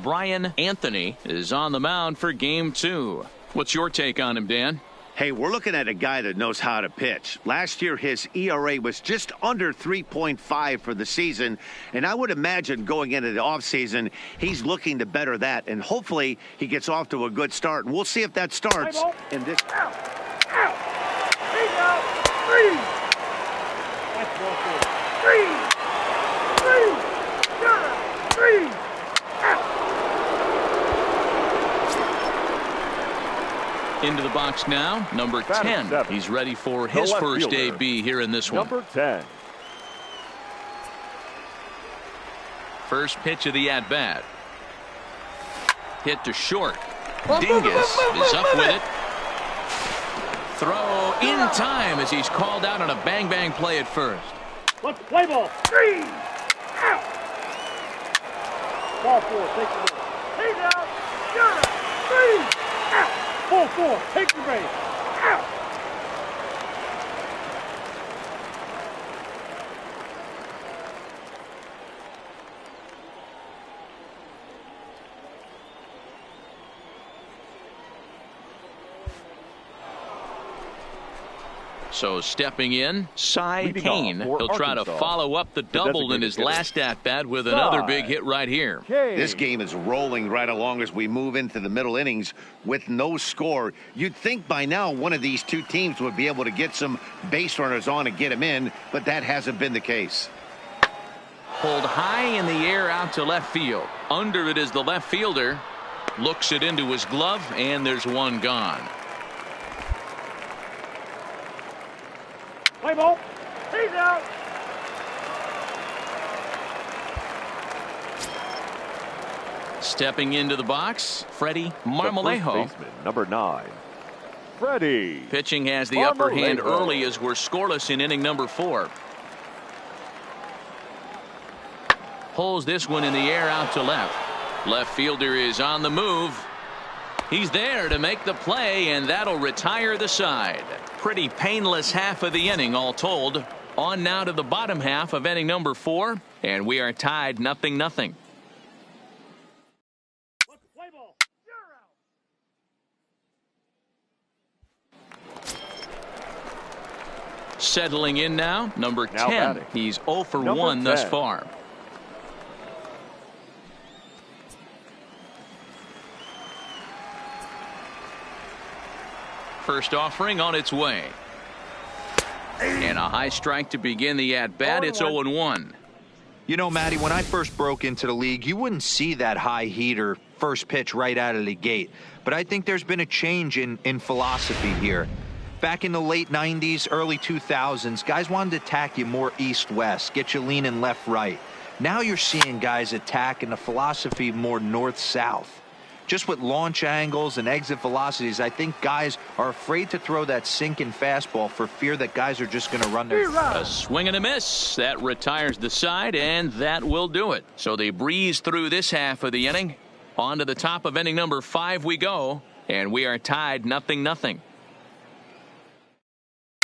Brian Anthony is on the mound for Game 2. What's your take on him, Dan? Hey, we're looking at a guy that knows how to pitch. Last year, his ERA was just under 3.5 for the season, and I would imagine going into the offseason, he's looking to better that, and hopefully he gets off to a good start. And we'll see if that starts in this. Out! Out! He's out! 3! That's ball 4. 3! 3! 3! Out! Into the box now, number 10. He's ready for his first AB here in this one. Number 10. First pitch of the at-bat. Hit to short. Dingus is up with it. Throw in time as he's called out on a bang-bang play at first. Let's play ball. 3 out. Ball 4, take the base. He's out. You're out. 3 out. Ball 4, take the base. Out. So stepping in, Cy Kane. He'll try to follow up the double in his last at-bat with another big hit right here. This game is rolling right along as we move into the middle innings with no score. You'd think by now one of these two teams would be able to get some base runners on and get them in, but that hasn't been the case. Pulled high in the air out to left field. Under it is the left fielder. Looks it into his glove, and there's one gone. Play ball. He's out. Stepping into the box, Freddie Marmolejo. The first baseman, number 9, Freddie. Pitching has the upper hand Marmolejo. early as we're scoreless in inning number 4. Pulls this one in the air out to left. Left fielder is on the move. He's there to make the play, and that'll retire the side. Pretty painless half of the inning all told. On now to the bottom half of inning number 4, and we are tied 0-0. Let's play ball. You're out. Settling in now, number 10. batting. He's 0 for Number 1 thus 10. far. First offering on its way. And a high strike to begin the at-bat. It's 0-1. You know, Matty, when I first broke into the league, you wouldn't see that high heater first pitch right out of the gate. But I think there's been a change in philosophy here. Back in the late 90s, early 2000s, guys wanted to attack you more east-west, get you leaning left-right. Now you're seeing guys attack in the philosophy more north-south. Just with launch angles and exit velocities, I think guys are afraid to throw that sinking fastball for fear that guys are just going to run their... A swing and a miss. That retires the side, and that will do it. So they breeze through this half of the inning. On to the top of inning number 5 we go, and we are tied 0-0.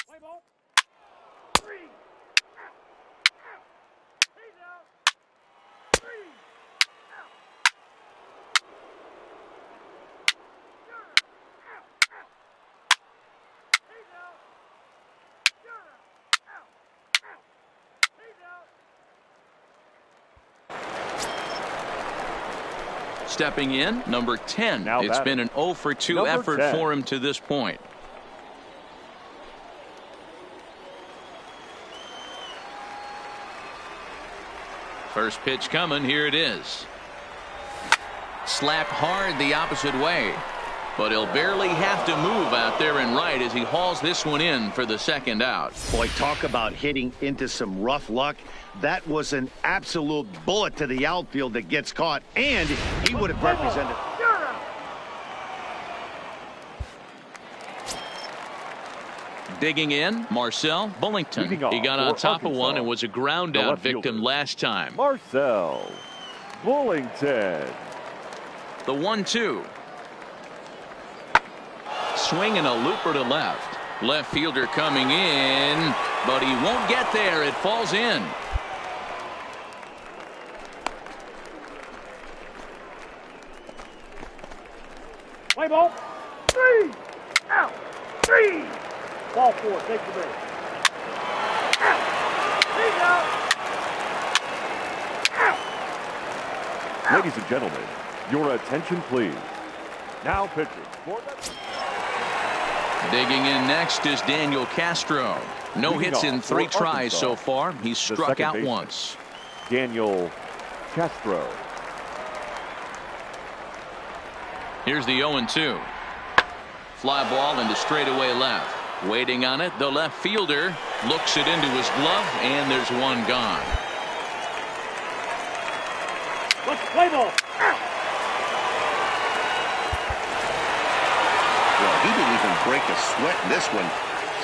Play ball. 3 out. Out. He's out. 3 out. You're out. Out. He's out. You're out. Out. He's out. Stepping in, number 10. Now It's batting. been an 0 for 2 Number effort 10. for him to this point. First pitch coming. Here it is. Slapped hard the opposite way. But he'll barely have to move out there and right as he hauls this one in for the second out. Boy, talk about hitting into some rough luck. That was an absolute bullet to the outfield that gets caught, and he would have represented. You're out. Digging in, Marcel Bullington. Leading off He got on for top of Arkansas, one and was a ground the out left victim fielder, last time. Marcel Bullington. The 1-2. Swinging a looper to left. Left fielder coming in, but he won't get there. It falls in. Play ball. 3 out. 3. Ball 4, take the base. Out. He's out. Out. Ladies and gentlemen, your attention please. Now pitching for the... Digging in next is Daniel Castro. No Leading hits in off 3 for tries Arkansas, so far. He's the struck second out baseman, once. Daniel Castro. Here's the 0-2. Fly ball into straightaway left. Waiting on it, the left fielder looks it into his glove, and there's one gone. Let's play ball. Out. Well, he didn't even break a sweat in this one.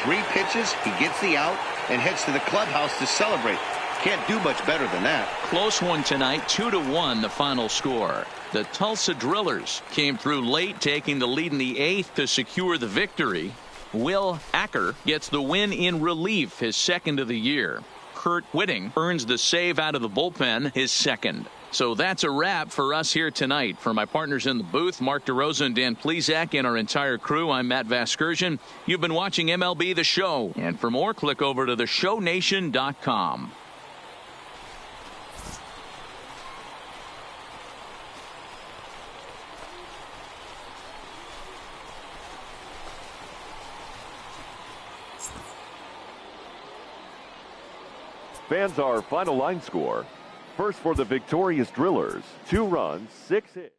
3 pitches, he gets the out, and heads to the clubhouse to celebrate. Can't do much better than that. Close one tonight, 2-1 the final score. The Tulsa Drillers came through late, taking the lead in the 8th to secure the victory. Will Acker gets the win in relief, his 2nd of the year. Kurt Whitting earns the save out of the bullpen, his 2nd. So that's a wrap for us here tonight. For my partners in the booth, Mark DeRosa and Dan Plesac, and our entire crew, I'm Matt Vasgersian. You've been watching MLB The Show. And for more, click over to theshownation.com. Fans, our final line score. First for the victorious Drillers, 2 runs, 6 hits.